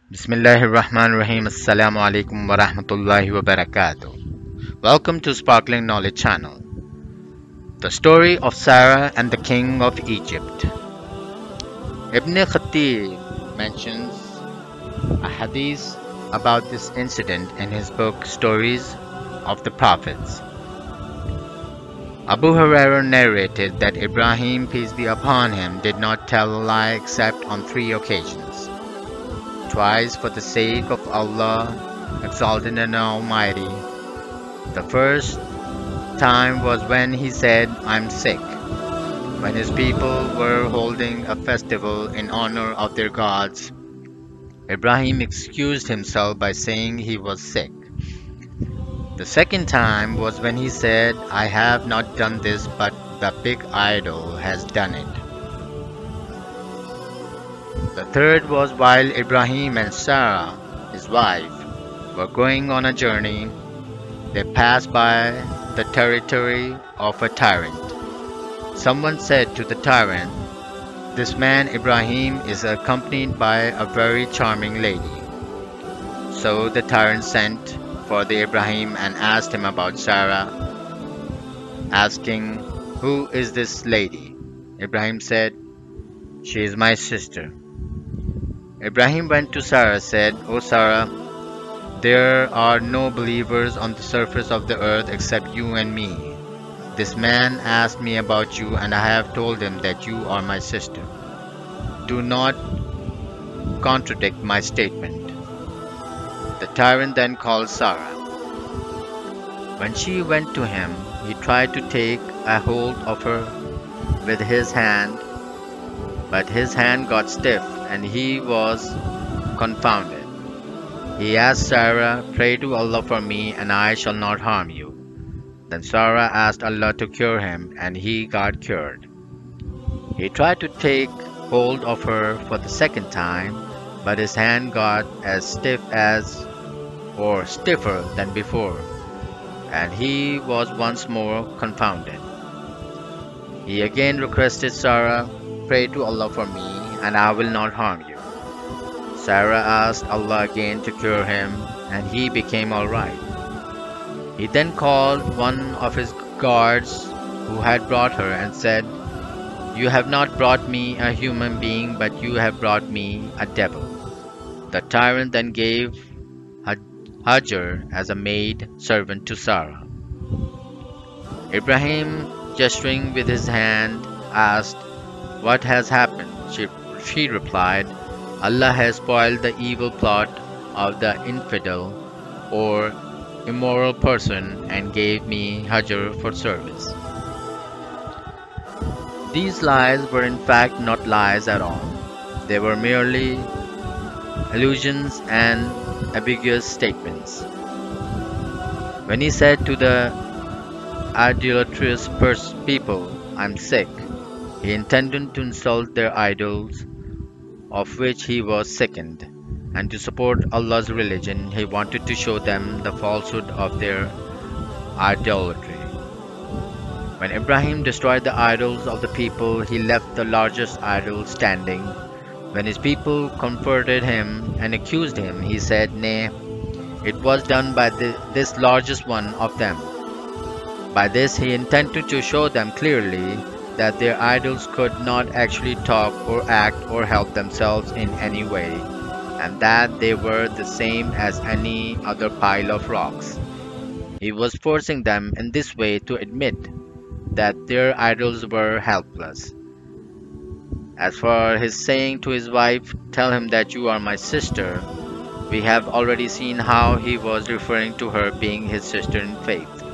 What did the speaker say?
Bismillahirrahmanirrahim. Assalamu alaikum wa rahmatullahi wa barakatuh. Welcome to Sparkling Knowledge Channel. The story of Sarah and the King of Egypt. Ibn Khatib mentions a hadith about this incident in his book Stories of the Prophets. Abu Hurairah narrated that Ibrahim, peace be upon him, did not tell a lie except on three occasions. Twice for the sake of Allah, exalted and almighty. The first time was when he said, "I'm sick," when his people were holding a festival in honor of their gods. Ibrahim excused himself by saying he was sick. The second time was when he said, "I have not done this, but the big idol has done it." The third was while Ibrahim and Sarah, his wife, were going on a journey. They passed by the territory of a tyrant. Someone said to the tyrant, "This man Ibrahim is accompanied by a very charming lady." So the tyrant sent for the Ibrahim and asked him about Sarah, asking, "Who is this lady?" Ibrahim said, "She is my sister." Ibrahim went to Sarah, said, "O Sarah, there are no believers on the surface of the earth except you and me. This man asked me about you, and I have told him that you are my sister. Do not contradict my statement." The tyrant then called Sarah. When she went to him, he tried to take a hold of her with his hand, but his hand got stiff and he was confounded. He asked Sarah, "Pray to Allah for me, and I shall not harm you." Then Sarah asked Allah to cure him, and he got cured. He tried to take hold of her for the second time, but his hand got as stiff as, or stiffer than before, and he was once more confounded. He again requested Sarah, "Pray to Allah for me, and I will not harm you." Sarah asked Allah again to cure him, and he became all right. He then called one of his guards who had brought her and said, "You have not brought me a human being, but you have brought me a devil." The tyrant then gave Hajar as a maid servant to Sarah. Ibrahim, gesturing with his hand, asked, "What has happened?" She replied, "Allah has spoiled the evil plot of the infidel or immoral person and gave me Hajar for service." These lies were in fact not lies at all. They were merely allusions and ambiguous statements. When he said to the idolatrous people, "I'm sick," he intended to insult their idols, of which he was sickened, and to support Allah's religion. He wanted to show them the falsehood of their idolatry. When Ibrahim destroyed the idols of the people, he left the largest idol standing. When his people comforted him and accused him, he said, "Nay, it was done by this largest one of them." By this he intended to show them clearly that their idols could not actually talk or act or help themselves in any way, and that they were the same as any other pile of rocks. He was forcing them in this way to admit that their idols were helpless. As for his saying to his wife, "Tell him that you are my sister," we have already seen how he was referring to her being his sister in faith.